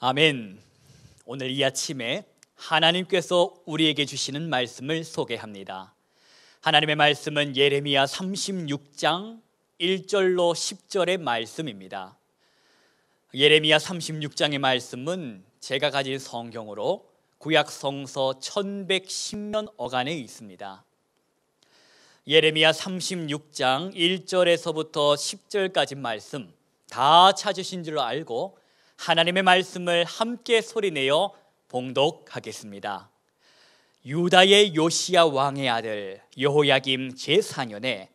아멘. 오늘 이 아침에 하나님께서 우리에게 주시는 말씀을 소개합니다. 하나님의 말씀은 예레미야 36장 1절로 10절의 말씀입니다. 예레미야 36장의 말씀은 제가 가진 성경으로 구약 성서 1110년 어간에 있습니다. 예레미야 36장 1절에서부터 10절까지 말씀 다 찾으신 줄로 알고 하나님의 말씀을 함께 소리내어 봉독하겠습니다. 유다의 요시야 왕의 아들 여호야김 제4년에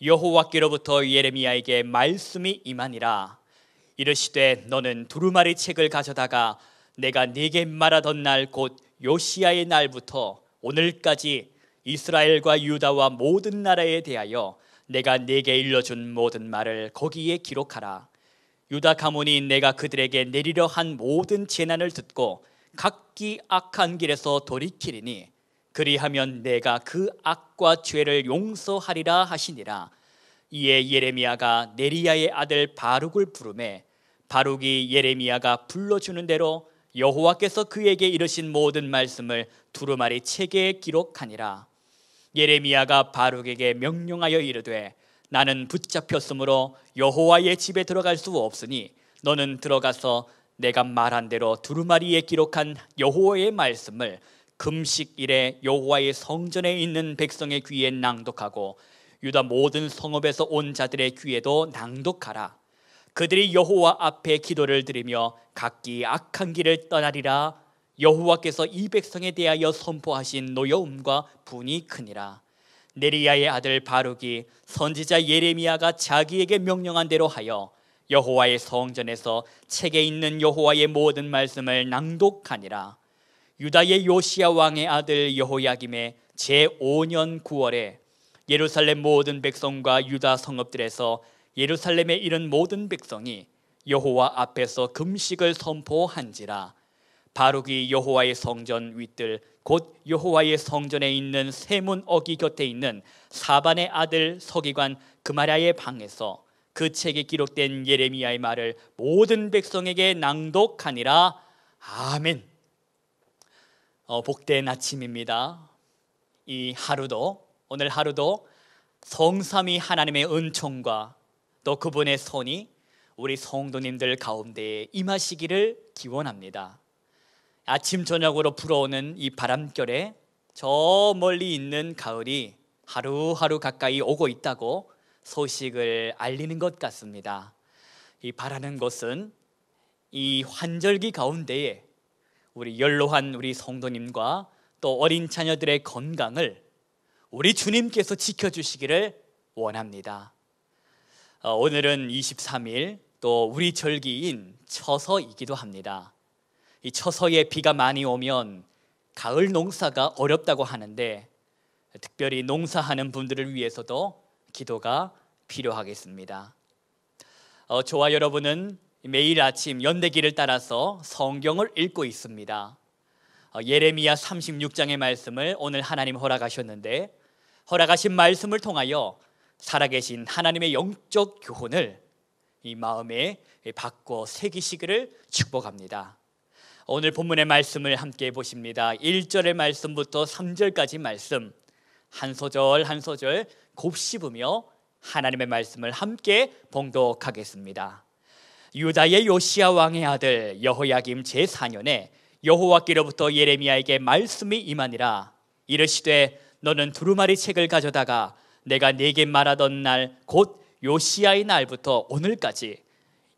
여호와께로부터 예레미야에게 말씀이 임하니라. 이르시되 너는 두루마리 책을 가져다가 내가 네게 말하던 날 곧 요시야의 날부터 오늘까지 이스라엘과 유다와 모든 나라에 대하여 내가 네게 일러준 모든 말을 거기에 기록하라. 유다 가문이 내가 그들에게 내리려 한 모든 재난을 듣고 각기 악한 길에서 돌이키리니 그리하면 내가 그 악과 죄를 용서하리라 하시니라. 이에 예레미야가 네리야의 아들 바룩을 부르매 바룩이 예레미야가 불러주는 대로 여호와께서 그에게 이르신 모든 말씀을 두루마리 책에 기록하니라. 예레미야가 바룩에게 명령하여 이르되 나는 붙잡혔으므로 여호와의 집에 들어갈 수 없으니 너는 들어가서 내가 말한 대로 두루마리에 기록한 여호와의 말씀을 금식일에 여호와의 성전에 있는 백성의 귀에 낭독하고 유다 모든 성읍에서 온 자들의 귀에도 낭독하라. 그들이 여호와 앞에 기도를 드리며 각기 악한 길을 떠나리라. 여호와께서 이 백성에 대하여 선포하신 노여움과 분이 크니라. 네리야의 아들 바룩이 선지자 예레미야가 자기에게 명령한 대로 하여 여호와의 성전에서 책에 있는 여호와의 모든 말씀을 낭독하니라. 유다의 요시야 왕의 아들 여호야김의 제5년 9월에 예루살렘 모든 백성과 유다 성읍들에서 예루살렘에 이른 모든 백성이 여호와 앞에서 금식을 선포한지라. 바룩이 여호와의 성전 윗들 곧 여호와의 성전에 있는 세문 어기 곁에 있는 사반의 아들 서기관 그마랴의 방에서 그 책에 기록된 예레미야의 말을 모든 백성에게 낭독하니라. 아멘. 복된 아침입니다. 오늘 하루도 성삼위 하나님의 은총과 또 그분의 손이 우리 성도님들 가운데에 임하시기를 기원합니다. 아침 저녁으로 불어오는 이 바람결에 저 멀리 있는 가을이 하루하루 가까이 오고 있다고 소식을 알리는 것 같습니다. 이 바라는 것은 이 환절기 가운데에 우리 연로한 우리 성도님과 또 어린 자녀들의 건강을 우리 주님께서 지켜주시기를 원합니다. 오늘은 23일 또 우리 절기인 처서이기도 합니다. 이 처서에 비가 많이 오면 가을 농사가 어렵다고 하는데 특별히 농사하는 분들을 위해서도 기도가 필요하겠습니다. 저와 여러분은 매일 아침 연대기를 따라서 성경을 읽고 있습니다. 예레미야 36장의 말씀을 오늘 하나님 허락하셨는데 허락하신 말씀을 통하여 살아계신 하나님의 영적 교훈을 이 마음에 바꿔 새기시기를 축복합니다. 오늘 본문의 말씀을 함께 보십니다. 1절의 말씀부터 3절까지 말씀 한 소절 한 소절 곱씹으며 하나님의 말씀을 함께 봉독하겠습니다. 유다의 요시야 왕의 아들 여호야김 제4년에 여호와께로부터 예레미야에게 말씀이 임하니라. 이르시되 너는 두루마리 책을 가져다가 내가 네게 말하던 날 곧 요시야의 날부터 오늘까지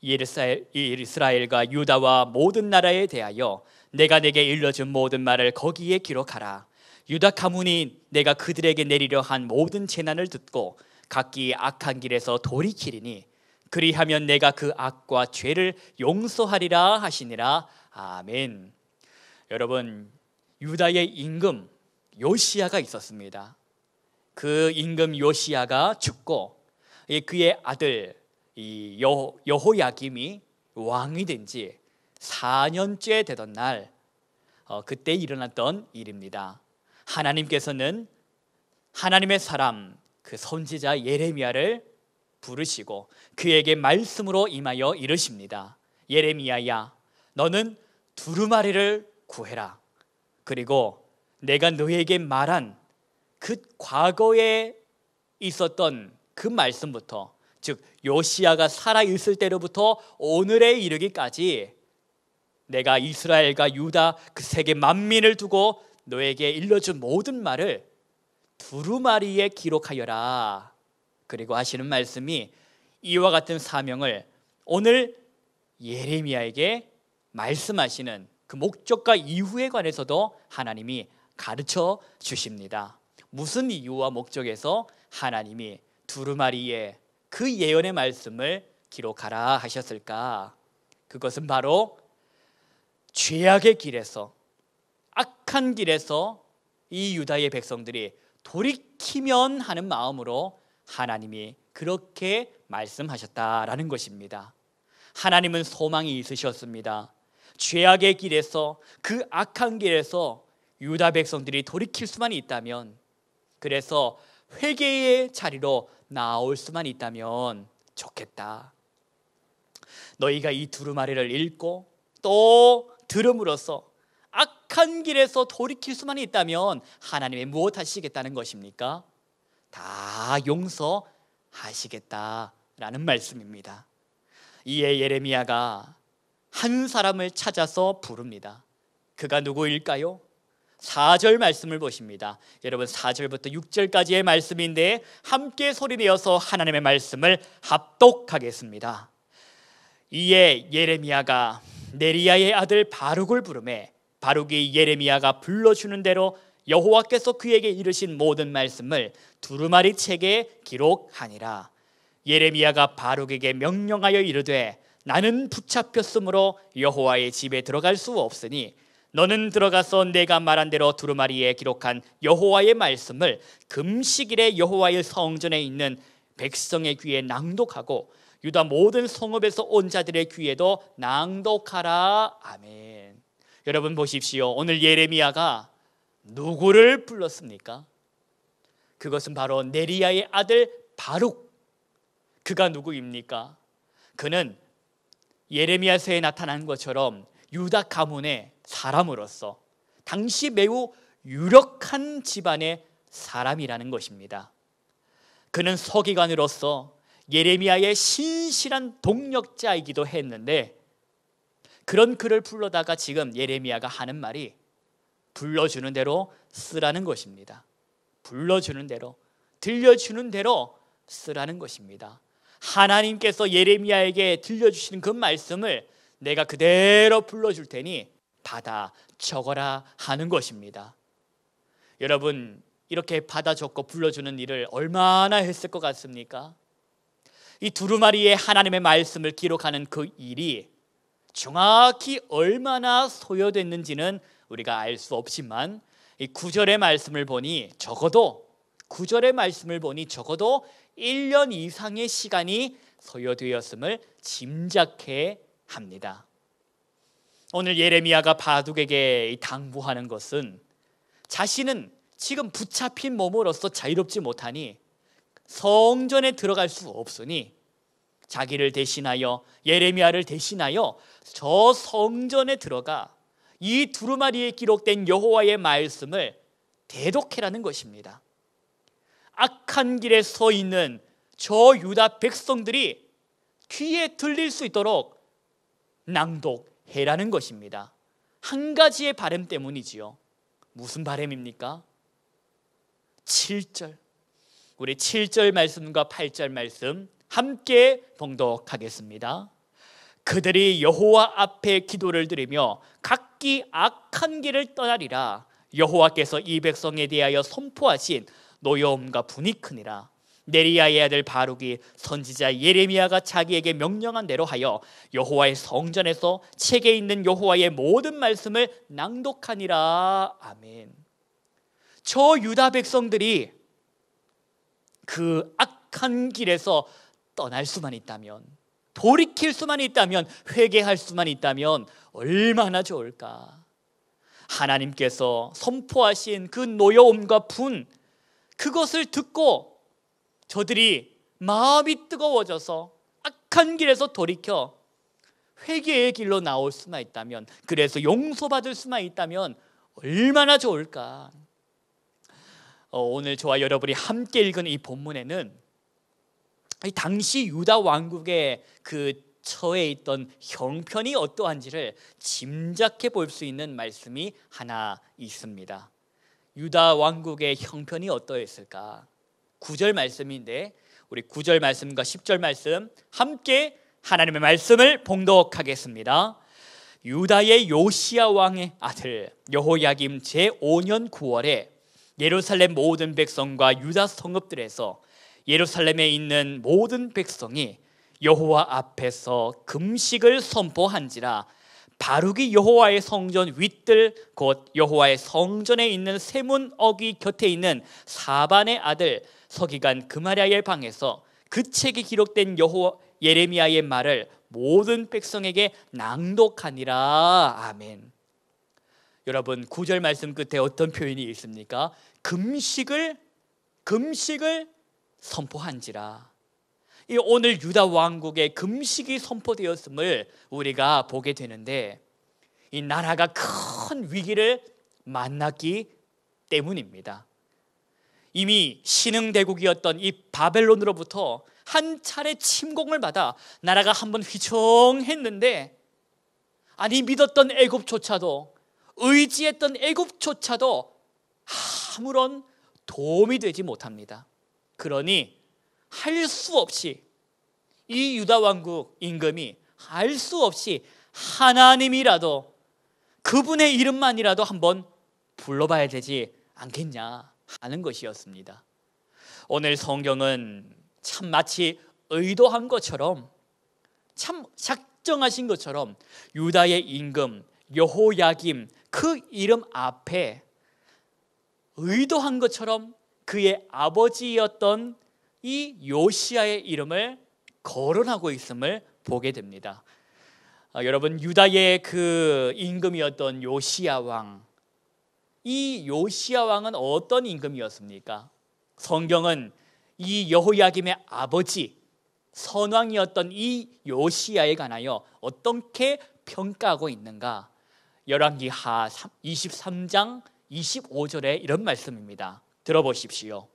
이스라엘과 유다와 모든 나라에 대하여 내가 네게 일러준 모든 말을 거기에 기록하라. 유다 가문이 내가 그들에게 내리려 한 모든 재난을 듣고 각기 악한 길에서 돌이키리니 그리하면 내가 그 악과 죄를 용서하리라 하시니라. 아멘. 여러분, 유다의 임금 요시야가 있었습니다. 그 임금 요시야가 죽고 그의 아들 여호야김이 왕이 된 지 4년째 되던 날 그때 일어났던 일입니다. 하나님께서는 하나님의 사람 그 선지자 예레미야를 부르시고 그에게 말씀으로 임하여 이르십니다. 예레미야야, 너는 두루마리를 구해라. 그리고 내가 너에게 말한 그 과거에 있었던 그 말씀부터, 즉 요시야가 살아있을 때로부터 오늘에 이르기까지 내가 이스라엘과 유다 그 세계 만민을 두고 너에게 일러준 모든 말을 두루마리에 기록하여라. 그리고 하시는 말씀이 이와 같은 사명을 오늘 예레미야에게 말씀하시는 그 목적과 이유에 관해서도 하나님이 가르쳐 주십니다. 무슨 이유와 목적에서 하나님이 두루마리에 그 예언의 말씀을 기록하라 하셨을까? 그것은 바로 죄악의 길에서, 악한 길에서 이 유다의 백성들이 돌이키면 하는 마음으로 하나님이 그렇게 말씀하셨다라는 것입니다. 하나님은 소망이 있으셨습니다. 죄악의 길에서, 그 악한 길에서 유다 백성들이 돌이킬 수만 있다면, 그래서 회개의 자리로 나올 수만 있다면 좋겠다. 너희가 이 두루마리를 읽고 또 들음으로써 악한 길에서 돌이킬 수만 있다면 하나님이 무엇 하시겠다는 것입니까? 다 용서하시겠다라는 말씀입니다. 이에 예레미야가 한 사람을 찾아서 부릅니다. 그가 누구일까요? 4절 말씀을 보십니다. 여러분 4절부터 6절까지의 말씀인데 함께 소리내어서 하나님의 말씀을 합독하겠습니다. 이에 예레미야가 네리야의 아들 바룩을 부르매 바룩이 예레미야가 불러주는 대로 여호와께서 그에게 이르신 모든 말씀을 두루마리 책에 기록하니라. 예레미야가 바룩에게 명령하여 이르되 나는 붙잡혔으므로 여호와의 집에 들어갈 수 없으니 너는 들어가서 내가 말한 대로 두루마리에 기록한 여호와의 말씀을 금식일에 여호와의 성전에 있는 백성의 귀에 낭독하고 유다 모든 성읍에서 온 자들의 귀에도 낭독하라. 아멘. 여러분 보십시오. 오늘 예레미야가 누구를 불렀습니까? 그것은 바로 네리야의 아들 바룩. 그가 누구입니까? 그는 예레미야서에 나타난 것처럼 유다 가문의 사람으로서 당시 매우 유력한 집안의 사람이라는 것입니다. 그는 서기관으로서 예레미야의 신실한 동력자이기도 했는데 그런 그를 불러다가 지금 예레미야가 하는 말이 불러주는 대로 쓰라는 것입니다. 불러주는 대로, 들려주는 대로 쓰라는 것입니다. 하나님께서 예레미야에게 들려주시는 그 말씀을 내가 그대로 불러줄 테니 받아 적어라 하는 것입니다. 여러분 이렇게 받아 적고 불러주는 일을 얼마나 했을 것 같습니까? 이 두루마리에 하나님의 말씀을 기록하는 그 일이 정확히 얼마나 소요됐는지는 우리가 알 수 없지만 이 9절의 말씀을 보니 적어도 1년 이상의 시간이 소요되었음을 짐작해 합니다. 오늘 예레미야가 바둑에게 당부하는 것은 자신은 지금 붙잡힌 몸으로서 자유롭지 못하니 성전에 들어갈 수 없으니 자기를 대신하여 예레미야를 대신하여 저 성전에 들어가 이 두루마리에 기록된 여호와의 말씀을 대독해라는 것입니다. 악한 길에 서 있는 저 유다 백성들이 귀에 들릴 수 있도록 낭독해라는 것입니다. 한 가지의 바람 때문이지요. 무슨 바람입니까? 7절. 우리 7절 말씀과 8절 말씀 함께 봉독하겠습니다. 그들이 여호와 앞에 기도를 드리며 각기 악한 길을 떠나리라. 여호와께서 이 백성에 대하여 선포하신 노여움과 분이 크니라. 네리야의 아들 바룩이 선지자 예레미야가 자기에게 명령한 대로 하여 여호와의 성전에서 책에 있는 여호와의 모든 말씀을 낭독하니라. 아멘. 저 유다 백성들이 그 악한 길에서 떠날 수만 있다면, 돌이킬 수만 있다면, 회개할 수만 있다면 얼마나 좋을까. 하나님께서 선포하신 그 노여움과 분, 그것을 듣고 저들이 마음이 뜨거워져서 악한 길에서 돌이켜 회개의 길로 나올 수만 있다면, 그래서 용서받을 수만 있다면 얼마나 좋을까. 오늘 저와 여러분이 함께 읽은 이 본문에는 당시 유다 왕국의 그 처해 있던 형편이 어떠한지를 짐작해 볼 수 있는 말씀이 하나 있습니다. 유다 왕국의 형편이 어떠했을까? 9절 말씀인데 우리 9절 말씀과 10절 말씀 함께 하나님의 말씀을 봉독하겠습니다. 유다의 요시야 왕의 아들 여호야김 제5년 9월에 예루살렘 모든 백성과 유다 성읍들에서 예루살렘에 있는 모든 백성이 여호와 앞에서 금식을 선포한지라. 바룩이 여호와의 성전 윗들 곧 여호와의 성전에 있는 세문 어귀 곁에 있는 사반의 아들 서기관 그마랴의 방에서 그 책에 기록된 여호와 예레미야의 말을 모든 백성에게 낭독하니라. 아멘. 여러분 9절 말씀 끝에 어떤 표현이 있습니까? 금식을 선포한지라. 이 오늘 유다 왕국의 금식이 선포되었음을 우리가 보게 되는데 이 나라가 큰 위기를 만났기 때문입니다. 이미 신흥대국이었던 이 바벨론으로부터 한 차례 침공을 받아 나라가 한번 휘청했는데, 아니 믿었던 애굽조차도, 의지했던 애굽조차도 아무런 도움이 되지 못합니다. 그러니 할 수 없이 이 유다 왕국 임금이 할 수 없이 하나님이라도 그분의 이름만이라도 한번 불러봐야 되지 않겠냐 하는 것이었습니다. 오늘 성경은 참 마치 의도한 것처럼, 참 작정하신 것처럼 유다의 임금 여호야김 그 이름 앞에 의도한 것처럼 그의 아버지였던 이 요시야의 이름을 거론하고 있음을 보게 됩니다. 여러분 유다의 그 임금이었던 요시야 왕, 이 요시야 왕은 어떤 임금이었습니까? 성경은 이 여호야김의 아버지 선왕이었던 이 요시야에 관하여 어떻게 평가하고 있는가? 열왕기하 23장 25절에 이런 말씀입니다. 들어보십시오.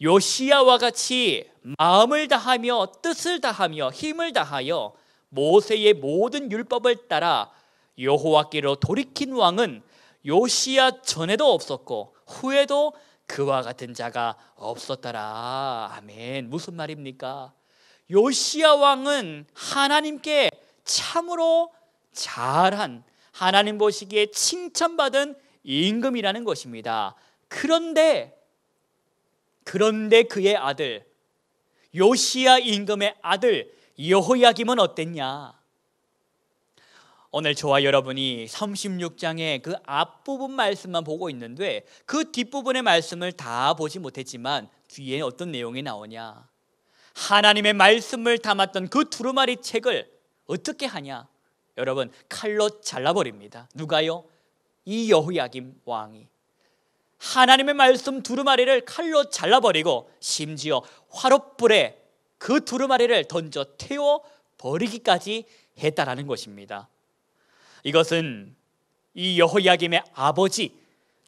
요시야와 같이 마음을 다하며 뜻을 다하며 힘을 다하여 모세의 모든 율법을 따라 여호와께로 돌이킨 왕은 요시야 전에도 없었고 후에도 그와 같은 자가 없었더라. 아멘. 무슨 말입니까? 요시야 왕은 하나님께 참으로 잘한, 하나님 보시기에 칭찬받은 임금이라는 것입니다. 그런데 그의 아들 요시야 임금의 아들 여호야김은 어땠냐? 오늘 저와 여러분이 36장의 그 앞부분 말씀만 보고 있는데 그 뒷부분의 말씀을 다 보지 못했지만 뒤에 어떤 내용이 나오냐? 하나님의 말씀을 담았던 그 두루마리 책을 어떻게 하냐? 여러분 칼로 잘라버립니다. 누가요? 이 여호야김 왕이 하나님의 말씀 두루마리를 칼로 잘라버리고 심지어 화롯불에 그 두루마리를 던져 태워버리기까지 했다라는 것입니다. 이것은 이 여호야김의 아버지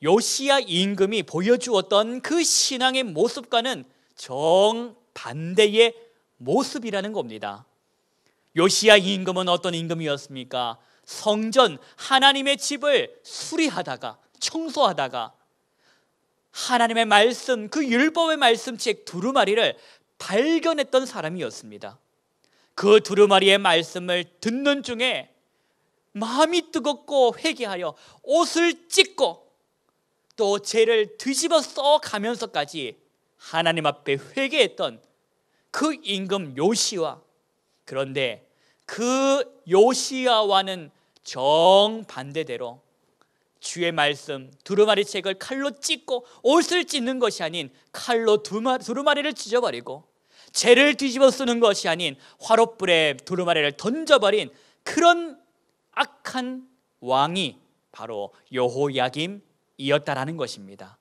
요시야 임금이 보여주었던 그 신앙의 모습과는 정반대의 모습이라는 겁니다. 요시야 임금은 어떤 임금이었습니까? 성전 하나님의 집을 수리하다가 청소하다가 하나님의 말씀, 그 율법의 말씀책 두루마리를 발견했던 사람이었습니다. 그 두루마리의 말씀을 듣는 중에 마음이 뜨겁고 회개하여 옷을 찢고 또 죄를 뒤집어 써가면서까지 하나님 앞에 회개했던 그 임금 요시야. 그런데 그 요시야와는 정반대대로 주의 말씀 두루마리 책을 칼로 찢고 옷을 찢는 것이 아닌 칼로 두루마리를 찢어버리고 죄를 뒤집어 쓰는 것이 아닌 화롯불에 두루마리를 던져버린 그런 악한 왕이 바로 여호야김이었다라는 것입니다.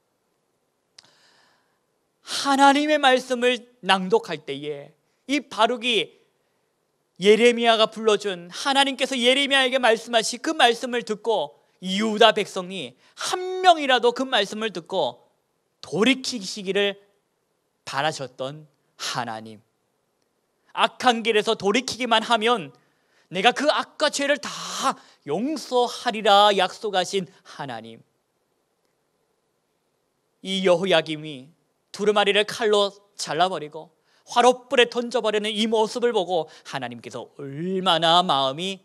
하나님의 말씀을 낭독할 때에 이 바룩이 예레미야가 불러준 하나님께서 예레미야에게 말씀하신 그 말씀을 듣고 유다 백성이 한 명이라도 그 말씀을 듣고 돌이키시기를 바라셨던 하나님, 악한 길에서 돌이키기만 하면 내가 그 악과 죄를 다 용서하리라 약속하신 하나님, 이 여호야김이 두루마리를 칼로 잘라버리고 화롯불에 던져버리는 이 모습을 보고 하나님께서 얼마나 마음이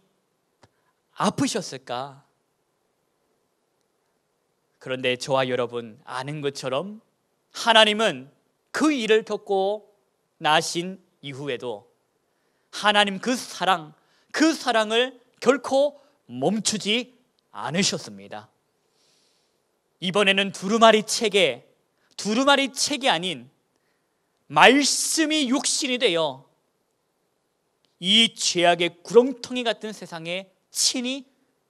아프셨을까. 그런데 저와 여러분 아는 것처럼 하나님은 그 일을 겪고 나신 이후에도 하나님 그 사랑을 결코 멈추지 않으셨습니다. 이번에는 두루마리 책이 아닌 말씀이 육신이 되어 이 죄악의 구렁텅이 같은 세상에 친히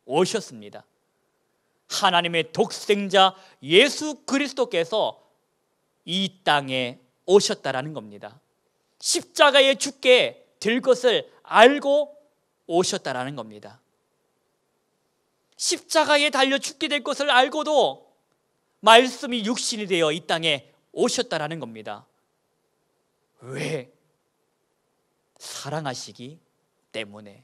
오셨습니다. 하나님의 독생자 예수 그리스도께서 이 땅에 오셨다라는 겁니다. 십자가에 죽게 될 것을 알고 오셨다라는 겁니다. 십자가에 달려 죽게 될 것을 알고도 말씀이 육신이 되어 이 땅에 오셨다라는 겁니다. 왜? 사랑하시기 때문에.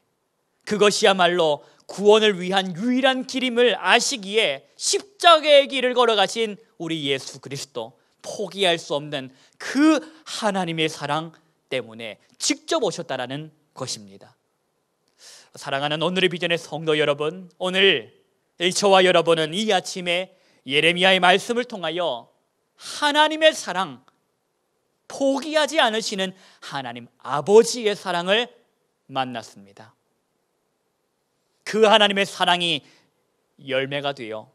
그것이야말로 구원을 위한 유일한 길임을 아시기에 십자가의 길을 걸어가신 우리 예수 그리스도, 포기할 수 없는 그 하나님의 사랑 때문에 직접 오셨다라는 것입니다. 사랑하는 오늘의 비전의 성도 여러분, 오늘 저와 여러분은 이 아침에 예레미야의 말씀을 통하여 하나님의 사랑, 포기하지 않으시는 하나님 아버지의 사랑을 만났습니다. 그 하나님의 사랑이 열매가 되어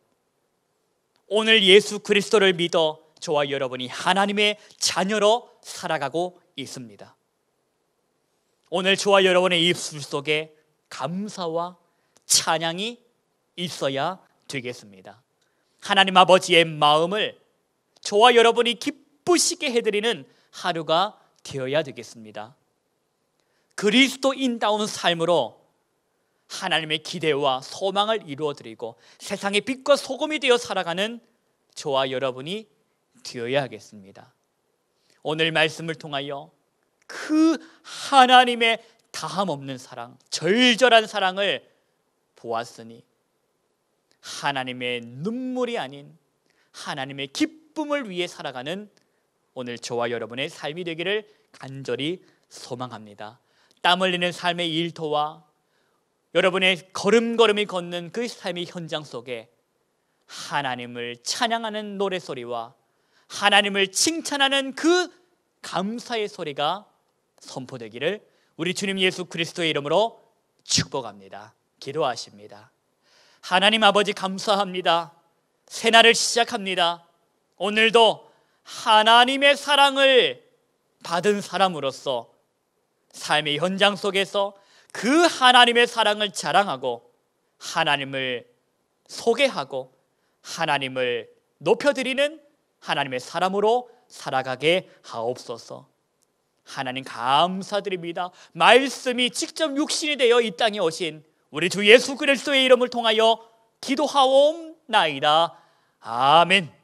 오늘 예수 그리스도를 믿어 저와 여러분이 하나님의 자녀로 살아가고 있습니다. 오늘 저와 여러분의 입술 속에 감사와 찬양이 있어야 되겠습니다. 하나님 아버지의 마음을 저와 여러분이 기쁘시게 해드리는 하루가 되어야 되겠습니다. 그리스도인다운 삶으로 하나님의 기대와 소망을 이루어드리고 세상의 빛과 소금이 되어 살아가는 저와 여러분이 되어야 하겠습니다. 오늘 말씀을 통하여 그 하나님의 다함없는 사랑, 절절한 사랑을 보았으니 하나님의 눈물이 아닌 하나님의 기쁨을 위해 살아가는 오늘 저와 여러분의 삶이 되기를 간절히 소망합니다. 땀 흘리는 삶의 일터와 여러분의 걸음걸음이 걷는 그 삶의 현장 속에 하나님을 찬양하는 노래소리와 하나님을 칭찬하는 그 감사의 소리가 선포되기를 우리 주님 예수 그리스도의 이름으로 축복합니다. 기도하십니다. 하나님 아버지 감사합니다. 새날을 시작합니다. 오늘도 하나님의 사랑을 받은 사람으로서 삶의 현장 속에서 그 하나님의 사랑을 자랑하고 하나님을 소개하고 하나님을 높여드리는 하나님의 사람으로 살아가게 하옵소서. 하나님 감사드립니다. 말씀이 직접 육신이 되어 이 땅에 오신 우리 주 예수 그리스도의 이름을 통하여 기도하옵나이다. 아멘.